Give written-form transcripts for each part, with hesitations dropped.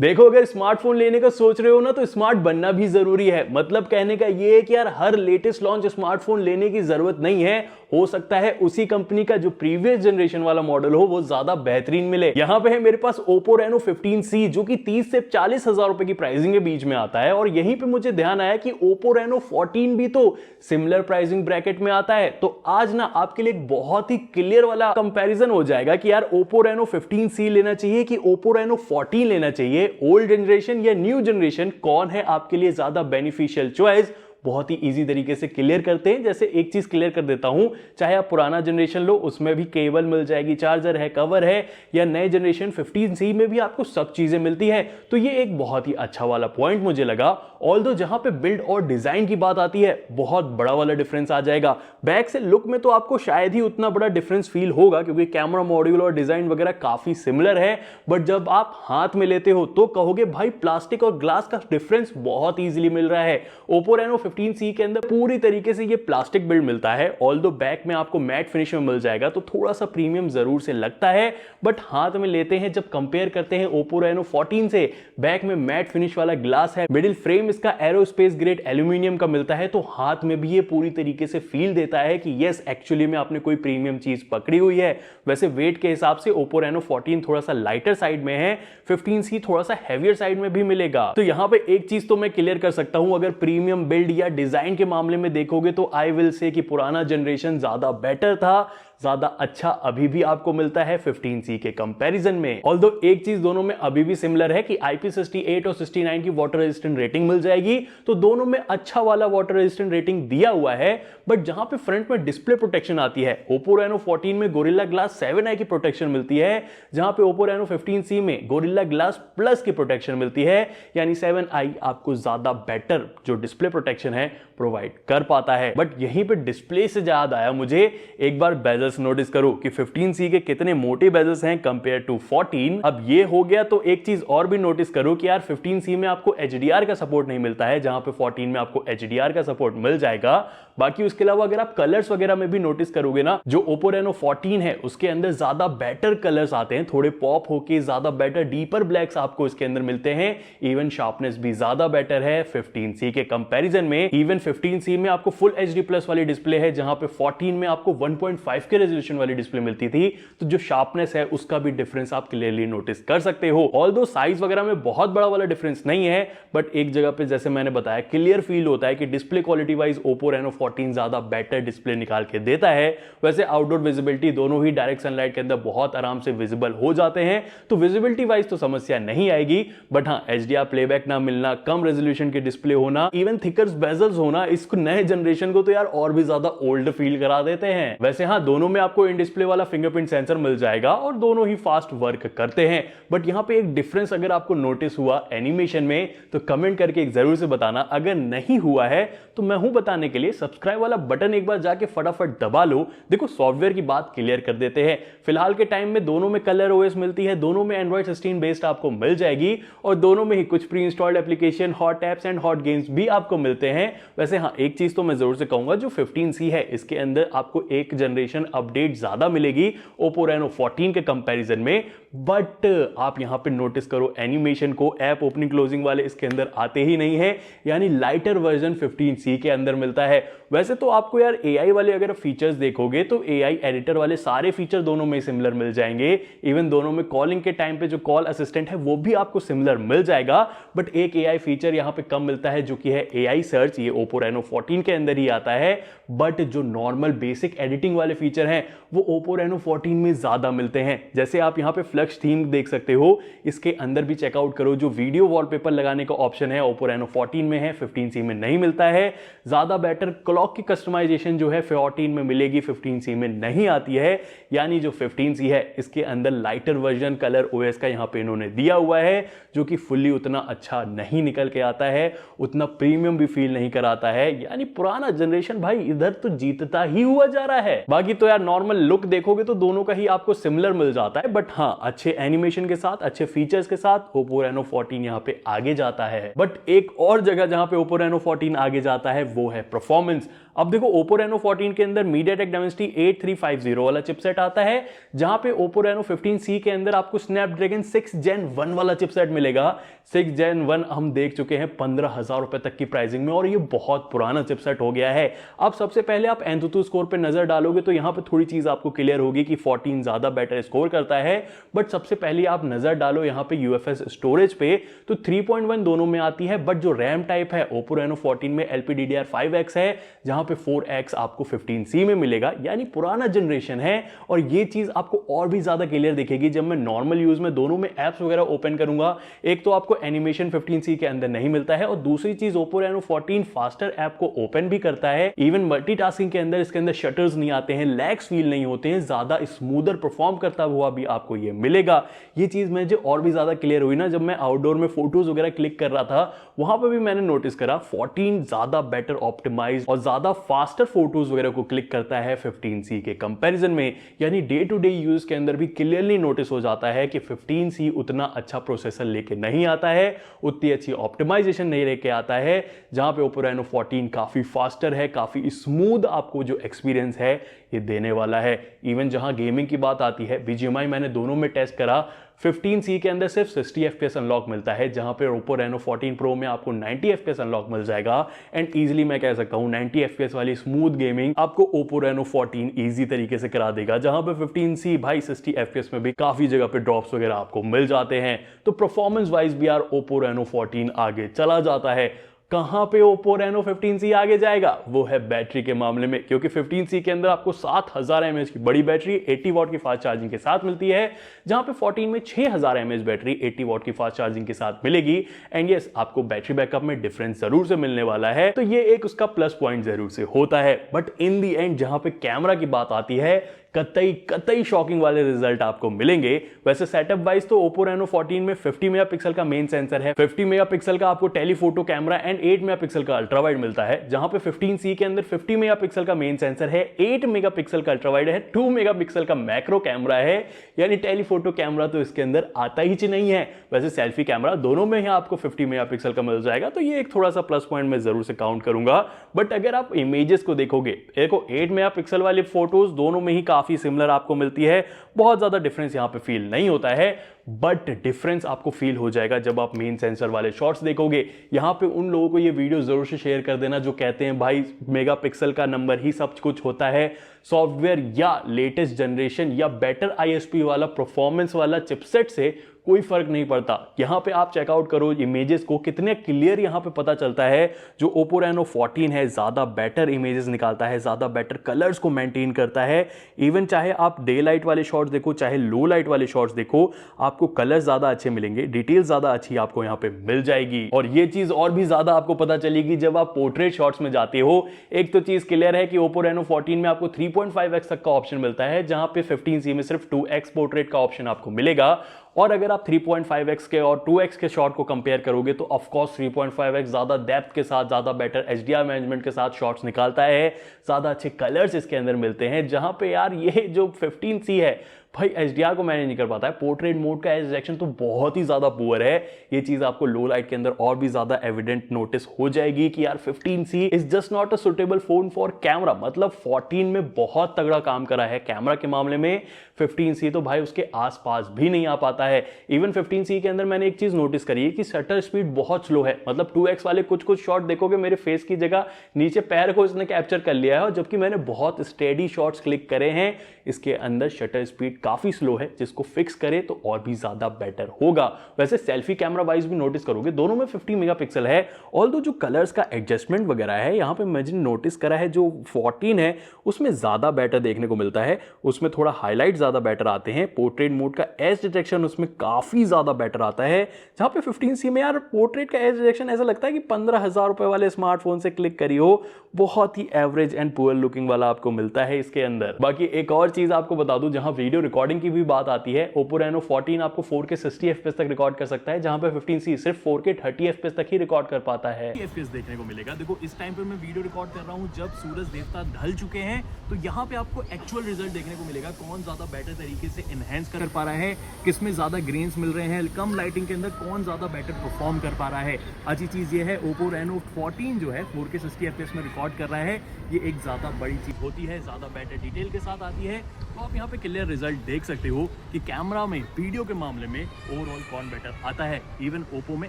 देखो, अगर स्मार्टफोन लेने का सोच रहे हो ना, तो स्मार्ट बनना भी जरूरी है। मतलब कहने का ये है कि यार हर लेटेस्ट लॉन्च स्मार्टफोन लेने की जरूरत नहीं है। हो सकता है उसी कंपनी का जो प्रीवियस जनरेशन वाला मॉडल हो वो ज्यादा बेहतरीन मिले। यहां पे है मेरे पास Oppo Reno 15C, जो कि 30 से 40 हजार रुपए की प्राइसिंग के बीच में आता है। और यहीं पे मुझे ध्यान आया कि Oppo Reno 14 भी तो सिमिलर प्राइसिंग ब्रैकेट में आता है। तो आज ना आपके लिए एक बहुत ही क्लियर वाला कंपैरिजन हो जाएगा कि यार Oppo Reno 15C लेना चाहिए कि Oppo Reno 14 लेना चाहिए। ओल्ड जनरेशन या न्यू जनरेशन, कौन है आपके लिए ज्यादा बेनिफिशियल चॉइस, बहुत ही इजी तरीके से क्लियर करते हैं। जैसे एक चीज क्लियर कर देता हूं, चाहे आप पुराना जनरेशन लो, उसमें भी केबल मिल जाएगी, चार्जर है, कवर है, या नए जनरेशन 15C में भी आपको सब चीजें मिलती है। तो ये एक बहुत ही अच्छा वाला पॉइंट मुझे लगा। ऑल्दो जहां पे बिल्ड और डिजाइन की बात आती है, बहुत बड़ा वाला डिफरेंस आ जाएगा। बैक से लुक में तो आपको शायद ही उतना बड़ा डिफरेंस फील होगा, क्योंकि कैमरा मॉड्यूल और डिजाइन वगैरह काफी सिमिलर है। बट जब आप हाथ में लेते हो तो कहोगे भाई प्लास्टिक और ग्लास का डिफरेंस बहुत इजीली मिल रहा है। Oppo Reno 15C के अंदर पूरी तरीके से ये प्लास्टिक बिल्ड मिलता है। ऑल्दो बैक में आपको मैट फिनिश में मिल जाएगा, तो थोड़ा सा प्रीमियम जरूर से लगता है। बट हाथ में लेते हैं जब कंपेयर करते हैं Oppo Reno 14 से, बैक में मैट फिनिश वाला ग्लास है, मिडिल फ्रेम इसका एरोस्पेस ग्रेड एल्यूमिनियम का मिलता है, तो हाथ में भी ये पूरी तरीके से फील देता है कि यस एक्चुअली में आपने कोई प्रीमियम चीज पकड़ी हुई है। वैसे वेट के हिसाब से Oppo Reno 14 थोड़ा सा लाइटर साइड में है, 15C थोड़ा सा हैवियर साइड में भी मिलेगा। तो यहां पे एक चीज तो मैं क्लियर कर सकता हूं, अगर प्रीमियम बिल्ड या डिजाइन के मामले में देखोगे तो आई विल से कि पुराना जनरेशन ज्यादा बेटर था, ज्यादा अच्छा अभी भी आपको मिलता है 15C के कंपैरिजन में। ऑल्दो एक चीज दोनों में अभी भी सिमिलर है कि IP68 और 69 की वाटर रेजिस्टेंट रेटिंग मिल जाएगी, तो दोनों में अच्छा वाला वाटर रेजिस्टेंट रेटिंग दिया हुआ है। बट जहां पे फ्रंट में डिस्प्ले प्रोटेक्शन आती है, Oppo Reno 14 में गोरिल्ला ग्लास 7i की प्रोटेक्शन मिलती है, जहां पे Oppo Reno 15C में गोरिल्ला ग्लास प्लस की प्रोटेक्शन मिलती है। यानी 7i आपको ज्यादा बेटर जो डिस्प्ले प्रोटेक्शन है प्रोवाइड कर पाता है। बट यहीं पे डिस्प्ले से याद आया मुझे, एक बार बेजल्स नोटिस करो कि 15C के कितने मोटे बेजल्स हैं कंपेयर टू 14। अब ये हो गया, तो एक चीज और भी नोटिस करो कि यार 15C में आपको HDR का सपोर्ट नहीं मिलता है, जहां पे 14 में आपको HDR का सपोर्ट मिल जाएगा। बाकी उसके अलावा अगर आप कलर्स वगैरह में भी नोटिस करोगे ना, जो Oppo Reno 14 है उसके अंदर ज्यादा बेटर कलर्स आते हैं, थोड़े पॉप होके ज्यादा बेटर डीपर ब्लैक्स आपको इसके अंदर मिलते हैं। इवन शार्पनेस भी ज्यादा बेटर है 15C के कंपैरिजन में। इवन 15C में आपको फुल HD प्लस वाली डिस्प्ले है, जहां पे 14 में आपको 1.5 के रेजोल्यूशन वाली डिस्प्ले मिलती थी। तो जो शार्पनेस है उसका भी डिफरेंस आप क्लियरली नोटिस कर सकते हो। ऑल्दो साइज वगैरह में बहुत बड़ा वाला डिफरेंस नहीं है, बट एक जगह पे जैसे मैंने बताया क्लियर फील होता है कि display quality wise Oppo Reno 14 ज्यादा बेटर डिस्प्ले निकाल के देता है। वैसे आउटडोर विजिबिलिटी दोनों ही डायरेक्ट सनलाइट के अंदर बहुत आराम से विजिबल हो जाते हैं, तो विजिबिलिटी वाइज तो समस्या नहीं आएगी। बट हाँ, HDR प्लेबैक ना मिलना, कम रेजोल्यूशन के डिस्प्ले होना, इवन थिकर बेजल्स होना, इसको नए जनरेशन को तो यार और भी ज्यादा ओल्ड फील करा देते हैं। वैसे हाँ, दोनों में आपको इन डिस्प्ले वाला फिंगरप्रिंट सेंसर मिल जाएगा और दोनों ही फास्ट वर्क करते हैं। बट यहां पे एक डिफरेंस अगर आपको नोटिस हुआ एनिमेशन में, तो कमेंट करके एक जरूर से बताना। अगर नहीं हुआ है तो मैं हूं बताने के लिए, सब्सक्राइब वाला बटन एक बार जाके फटाफट दबा लो। देखो, सॉफ्टवेयर की बात क्लियर कर देते हैं। फिलहाल के टाइम में दोनों में कलर OS मिलती है, दोनों में Android 16 बेस्ड आपको मिल जाएगी, और दोनों में ही कुछ pre installed application, hot apps and hot games भी आपको मिलते हैं। वैसे हाँ, एक चीज तो मैं जरूर से कहूंगा, जो 15C है इसके अंदर आपको एक जनरेशन अपडेट ज्यादा मिलेगी Oppo Reno 14 के कंपैरिजन में। बट आप यहां पे नोटिस करो एनिमेशन को, ऐप ओपनिंग क्लोजिंग वाले इसके अंदर आते ही नहीं है, यानी लाइटर वर्जन 15C के अंदर मिलता है। वैसे तो आपको यार AI वाले अगर फीचर्स देखोगे तो AI एडिटर वाले सारे फीचर दोनों में सिमिलर मिल जाएंगे। इवन दोनों में कॉलिंग के टाइम पे जो कॉल असिस्टेंट है वो भी आपको सिमिलर मिल जाएगा। बट एक AI फीचर यहां पे कम मिलता है, जो कि है AI सर्च। ये Oppo Reno 14 के अंदर ही आता है। बट जो नॉर्मल बेसिक एडिटिंग वाले फीचर हैं वो Oppo Reno 14 में ज्यादा मिलते हैं। जैसे आप यहां पे फ्लक्स थीम देख सकते हो, इसके अंदर भी चेकआउट करो, जो वीडियो वॉलपेपर लगाने का ऑप्शन है Oppo Reno 14 में है, 15C में नहीं मिलता है। ज्यादा बेटर क्लॉक की कस्टमाइजेशन जो है 14 में मिलेगी, 15C में नहीं आती है। यानी जो 15C है इसके अंदर लाइटर वर्जन कलर OS का यहां पे इन्होंने दिया हुआ है, जो कि फुल्ली उतना अच्छा नहीं निकल के आता है, उतना प्रीमियम भी फील नहीं कराता है। यानी पुराना जनरेशन भाई इधर तो जीतता ही हुआ जा रहा है। बाकी तो यार नॉर्मल लुक देखोगे तो दोनों का ही आपको सिमिलर मिल जाता है। बट हाँ, अच्छे एनिमेशन के साथ, अच्छे फीचर्स के साथ Oppo Reno 14 यहाँ पे आगे जाता है। बट एक और जगह जहां पे Oppo Reno 14 आगे जाता है वो है परफॉर्मेंस। अब देखो Oppo Reno 14 के अंदर MediaTek Dimensity 8350 वाला चिपसेट आता है, जहां पे Oppo Reno 15C के अंदर आपको Snapdragon 6 Gen 1 वाला चिपसेट मिलेगा। 6 Gen 1 हम देख चुके हैं 15,000 रुपए तक की प्राइसिंग में, और ये बहुत पुराना चिपसेट हो गया है। अब सबसे पहले आप Antutu स्कोर पे नजर डालोगे तो यहां पे थोड़ी चीज आपको क्लियर होगी कि 14 ज्यादा बेटर स्कोर करता है। बट सबसे पहले आप नजर डालो यहां पे UFS स्टोरेज पे, तो 3.1 दोनों में आती है, बट जो रैम टाइप है Oppo Reno 14 में LPDDR5X है, जहां पे 4X आपको 15C में मिलेगा, यानी पुराना जनरेशन है। और ये चीज आपको और भी ज्यादा क्लियर दिखेगी जब मैं नॉर्मल यूज में दोनों में एप्स वगैरह ओपन करूंगा। एक तो आपको एनिमेशन 15C के अंदर नहीं मिलता है, और दूसरी चीज Oppo Reno 14 फास्टर ऐप को ओपन भी करता है। इवन मल्टीटास्किंग के अंदर इसके अंदर शटर्स नहीं आते हैं, लैग्स फील नहीं होते हैं, ज्यादा स्मूदर परफॉर्म करता हुआ भी आपको ये मिलेगा। ये चीज मुझे और भी ज्यादा क्लियर हुई ना जब मैं आउटडोर में फोटोज वगैरह क्लिक कर रहा था, वहां पर भी मैंने नोटिस करा 14 ज्यादा बेटर ऑप्टिमाइज और ज्यादा फास्टर फोटोज वगैरह को क्लिक करता है 15C के कंपैरिजन में। यानी डे टू डे यूज के अंदर भी क्लियरली नोटिस हो जाता है कि 15C उतना अच्छा प्रोसेसर लेके नहीं आता है, उतनी अच्छी ऑप्टिमाइजेशन नहीं लेके आता है, जहां पे Oppo Reno 14 काफी फास्टर है, काफी स्मूथ आपको जो एक्सपीरियंस है ये देने वाला है। इवन जहां गेमिंग की बात आती है, BGMI मैंने दोनों में टेस्ट करा, 15C के अंदर सिर्फ 60 FPS अनलॉक मिलता है, जहां पे Oppo Reno 14 Pro में आपको 90 FPS अनलॉक मिल जाएगा। एंड इजीली मैं कह सकता हूं 90 FPS वाली स्मूथ गेमिंग आपको Oppo Reno 14 इजी तरीके से करा देगा, जहां पे 15C भाई 60 FPS में भी काफी जगह पे ड्रॉप्स वगैरह आपको मिल जाते हैं। तो परफॉर्मेंस वाइज भी यार Oppo Reno 14 आगे चला जाता है। कहां पे Oppo Reno 15C आगे जाएगा, वो है बैटरी के मामले में, क्योंकि 15C के अंदर आपको 7000 mAh की बड़ी बैटरी 80 वॉट की फास्ट चार्जिंग के साथ मिलती है, जहां पे 14 में 6000 mAh बैटरी 80 वॉट की फास्ट चार्जिंग के साथ मिलेगी। एंड यस, आपको बैटरी बैकअप में डिफरेंस जरूर से मिलने वाला है, तो ये एक उसका प्लस पॉइंट जरूर से होता है। बट इन दी एंड जहां पे कैमरा की बात आती है, कतई शॉकिंग वाले रिजल्ट आपको मिलेंगे। वैसे सेटअप वाइज तो Oppo Reno 14 में 50 मेगापिक्सल का मेन सेंसर है, 50 मेगापिक्सल का आपको टेलीफोटो कैमरा एंड 8 मेगापिक्सल का अल्ट्रा वाइड मिलता है, जहां पे 15C के अंदर 50 मेगापिक्सल का मेन सेंसर है, 8 मेगापिक्सल का अल्ट्रा वाइड है, 2 मेगापिक्सल का मैक्रो कैमरा है। यानी टेलीफोटो कैमरा तो इसके अंदर आता ही नहीं है। वैसे सेल्फी कैमरा दोनों में ही आपको 50 मेगापिक्सल का मिल जाएगा, तो ये एक थोड़ा सा प्लस पॉइंट मैं जरूर से काउंट करूंगा। बट अगर आप इमेजेस को देखोगे, देखो 8 मेगापिक्सल वाली फोटोज दोनों में ही काफी सिमिलर आपको मिलती है, बहुत ज्यादा डिफरेंस यहां पे फील नहीं होता है। बट डिफरेंस आपको फील हो जाएगा जब आप मेन सेंसर वाले शॉट्स देखोगे। यहां पे उन लोगों को ये वीडियो जरूर से शेयर कर देना जो कहते हैं भाई मेगापिक्सल का नंबर ही सब कुछ होता है। सॉफ्टवेयर या लेटेस्ट जनरेशन या बेटर ISP वाला परफॉर्मेंस वाला चिपसेट से कोई फर्क नहीं पड़ता। यहां पे आप चेकआउट करो इमेजेस को, कितने क्लियर यहां पे पता चलता है। जो Oppo Reno 14 है ज्यादा बेटर इमेजेस निकालता है, ज्यादा बेटर कलर्स को मेंटेन करता है। इवन चाहे आप डे लाइट वाले शॉट्स देखो, चाहे लो लाइट वाले शॉट्स देखो, आपको कलर ज्यादा अच्छे मिलेंगे, डिटेल ज्यादा अच्छी आपको यहां पे मिल जाएगी। और ये चीज और भी ज्यादा आपको पता चलेगी जब आप पोर्ट्रेट शॉट्स में जाते हो। एक तो चीज क्लियर है कि Oppo Reno 14 में आपको 3.5x तक का ऑप्शन मिलता है, जहां पे 15C में सिर्फ 2x पोर्ट्रेट का ऑप्शन आपको मिलेगा। और अगर आप 3.5x के और 2x के शॉट को कंपेयर करोगे तो ऑफ कोर्स 3.5x ज्यादा डेप्थ के साथ, ज्यादा बेटर HDR मैनेजमेंट के साथ शॉट्स निकालता है, ज्यादा अच्छे कलर्स इसके अंदर मिलते हैं। जहां पे यार ये जो 15C है भाई HDR को मैनेज नहीं कर पाता है, पोर्ट्रेट मोड का एज डिटेक्शन तो बहुत ही ज्यादा पुअर है। ये चीज आपको लो लाइट के अंदर और भी ज्यादा एविडेंट नोटिस हो जाएगी कि यार 15C is just not a suitable phone for camera. मतलब 14 में बहुत तगड़ा काम करा है कैमरा के मामले में, 15C तो भाई उसके आसपास भी नहीं आ पाता है। इवन 15C के अंदर मैंने एक चीज नोटिस करी है कि शटर स्पीड बहुत स्लो है। मतलब 2x वाले कुछ शॉट देखोगे मेरे फेस की जगह नीचे पैर को इसने कैप्चर कर लिया है, और जबकि मैंने बहुत स्टेडी शॉट्स क्लिक करे हैं, इसके अंदर शटर स्पीड काफी स्लो है, जिसको फिक्स करे तो और भी ज्यादा बेटर होगा। वैसे सेल्फी कैमरा वाइज भी नोटिस करोगे दोनों में 50 मेगापिक्सल है। ऑल्दो जो कलर्स का एडजस्टमेंट वगैरह है यहां पे मैंने नोटिस करा है जो 14 है उसमें ज्यादा बेटर देखने को मिलता है, उसमें थोड़ा हाईलाइट ज्यादा बेटर आते हैं। पोर्ट्रेट मोड का एज डिटेक्शन उसमें काफी ज्यादा बेटर आता है, जहां पे 15C में यार पोर्ट्रेट का एज डिटेक्शन ऐसा लगता है कि 15,000 रुपए वाले स्मार्टफोन से क्लिक करी हो, बहुत ही एवरेज एंड पुअर लुकिंग वाला आपको मिलता है इसके अंदर। बाकी एक और चीज आपको बता दूं, जहां वीडियो रिकॉर्डिंग की भी बात आती है, Oppo Reno 14 आपको 4K 60 FPS तक रिकॉर्ड कर सकता है, जहां पे 15C सिर्फ 4K 30 FPS तक ही रिकॉर्ड कर पाता है। FPS देखने को मिलेगा। देखो इस टाइम पे मैं वीडियो रिकॉर्ड कर रहा हूं जब सूरज देवता ढल चुके हैं, तो यहाँ पे आपको एक्चुअल रिजल्ट देखने को मिलेगा, कौन ज्यादा बेटर तरीके से एनहेंस कर पा रहा है, किसमें ज्यादा ग्रेन्स मिल रहे हैं, कम लाइटिंग के अंदर कौन ज्यादा बेटर परफॉर्म कर पा रहा है। अच्छी चीज ये है Oppo Reno 14 जो है 4K 60 FPS में रिकॉर्ड कर रहा है, ये एक ज्यादा बड़ी चीज होती है, ज्यादा बेटर डिटेल के साथ आती है। तो आप यहाँ पे क्लियर रिजल्ट देख सकते हो कि कैमरा में वीडियो के मामले में ओवरऑल कौन बेटर आता है। इवन Oppo में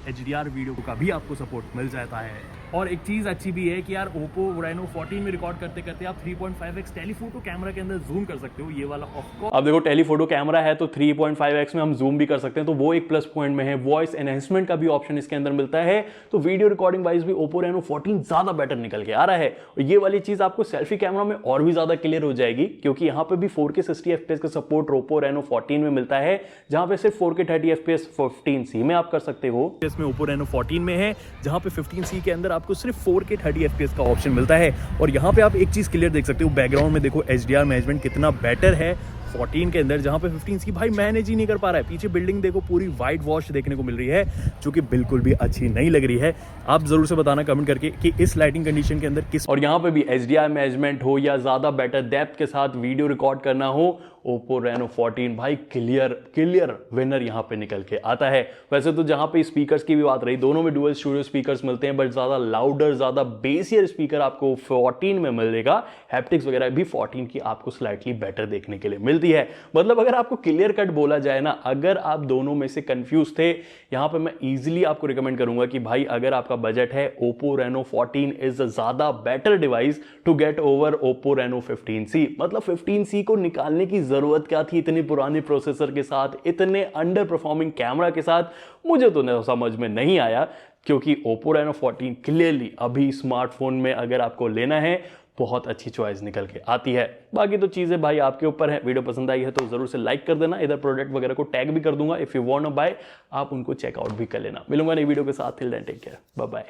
HDR वीडियो का भी आपको सपोर्ट मिल जाता है। और एक चीज अच्छी भी है कि यार Oppo Reno 14 में रिकॉर्ड करते करते आप 3.5x टेलीफोटो कैमरा के अंदर जूम कर सकते हो, ये वाला ऑफकोर्स। अब देखो टेलीफोटो कैमरा है तो 3.5x में हम जूम भी कर सकते हैं, तो वो एक प्लस पॉइंट में है। वॉइस एनहेंसमेंट का भी ऑप्शन इसके अंदर मिलता है, तो वीडियो रिकॉर्डिंग वाइज भी Oppo Reno 14 ज्यादा बेटर निकल के आ रहा है। और ये वाली चीज आपको सेल्फी कैमरा में और भी ज्यादा क्लियर हो जाएगी, क्योंकि यहाँ पे भी 4K 60 FPS का सपोर्ट Oppo Reno 14 में मिलता है, जहां पे सिर्फ 4K 30 FPS 15C में आप कर सकते हो। इसमें Oppo Reno 14 में है, जहां पे 15C के अंदर आपको सिर्फ 4K 30 FPS का ऑप्शन मिलता है। और यहाँ पे आप एक चीज क्लियर देख सकते हो, बैकग्राउंड में देखो HDR मैनेजमेंट कितना बेटर है 14 के अंदर, जहां पे 15C भाई मैनेज ही नहीं कर पा रहा है। पीछे बिल्डिंग देखो पूरी वाइट वॉश देखने को मिल रही है, जो कि बिल्कुल भी अच्छी नहीं लग रही है। आप जरूर से बताना कमेंट करके कि इस लाइटिंग कंडीशन के अंदर किस, और यहाँ पे भी HDR मैनेजमेंट हो या ज्यादा बेटर डेप्थ के साथ वीडियो रिकॉर्ड करना हो, Oppo Reno 14 भाई क्लियर विनर यहाँ पे निकल के आता है। वैसे तो जहाँ पे स्पीकर्स की भी बात रही, दोनों में डुअल स्टूडियो स्पीकर्स मिलते हैं, बट ज्यादा लाउडर ज्यादा बेसियर स्पीकर आपको 14 में मिलेगा। हैप्टिक्स वगैरह भी 14 की आपको स्लाइटली बेटर देखने के लिए मिलती है। मतलब अगर आपको क्लियर कट बोला जाए ना, अगर आप दोनों में से कंफ्यूज थे, यहाँ पे मैं इजीली आपको रिकमेंड करूंगा कि भाई अगर आपका बजट है, Oppo Reno 14 इज अ ज्यादा better device to get over Oppo Reno 15C। मतलब 15C को निकालने की जरूरत क्या थी इतने पुराने प्रोसेसर के साथ, इतने अंडर परफॉर्मिंग कैमरा के साथ, मुझे तो समझ में नहीं आया। क्योंकि Oppo Reno 14 क्लियरली अभी स्मार्टफोन में अगर आपको लेना है, बहुत अच्छी चॉइस निकल के आती है। बाकी तो चीजें भाई आपके ऊपर है। वीडियो पसंद आई है तो जरूर से लाइक कर देना, इधर प्रोडक्ट वगैरह को टैग भी कर दूंगा, if you want to buy आप उनको चेकआउट भी कर लेना। मिलूंगा नई वीडियो के साथ, till then take care, bye bye.